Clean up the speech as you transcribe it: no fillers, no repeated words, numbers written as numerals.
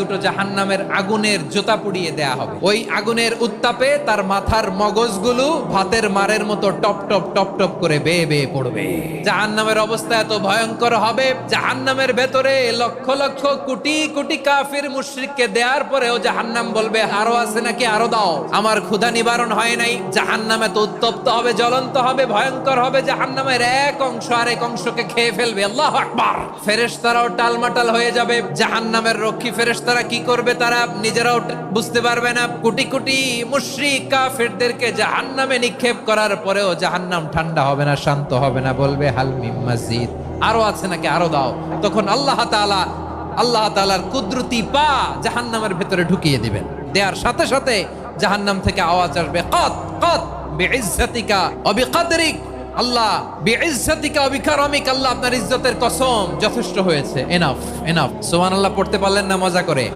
দুটো জাহান্নামের আগুনের জোতা পুড়িয়ে দেয়া হবে। ওই আগুনের উত্তাপে তার মাথার মগজগুলো ভাতের মারের মতো টপ টপ টপ টপ করে বেয়ে বেয়ে পড়বে। জাহান্নামের অবস্থা এত ভয়ঙ্কর হবে, জাহান্নামের ভেতরে লক্ষ লক্ষ কোটি কোটি কাফির মুশরিককে দেওয়ার পরেও জাহান্নাম বলবে আরো আছে নাকি, আরো দাও, আমার ক্ষুধা নিবারণ হয় নাই। জাহান্নাম এত উত্তপ্ত হবে, জ্বলন্ত হবে, ভয়ঙ্কর হবে, জাহান্নামের এক অংশ আরেক অংশকে খেয়ে ফেলবে। আল্লাহু আকবার। ফেরেশতারাও টালমাটাল হয়ে যাবে। জাহান্নামের রক্ষী ফেরেশতারা কি করবে তারা নিজেরাও বুঝতে পারবে না। কোটি কোটি মুশরিক কাফিরদেরকে জাহান্নামে নিক্ষেপ করার পরেও জাহান্নাম ঠান্ডা হবে না, শান্ত হবে না, বলবে হাল মিন মাজিদ, আরো আছে নাকি, আরো দাও। তখন আল্লাহ তাআলার কুদরতি পা জাহান্নামের ভেতরে ঢুকিয়ে দিবেন। দেওয়ার সাথে সাথে জাহান্নাম থেকে আওয়াজ আসবে, কত কত বিইজ্জাতিকা ওয়া বিকদরিক, আল্লাহ বিইজ্জাতিকা ওয়া বিকারামিক, আল্লাহ আপনার ইজ্জতের কসম, যথেষ্ট হয়েছে, এনাফ এনাফ। সুবহানাল্লাহ পড়তে পারলেন না মজা করে?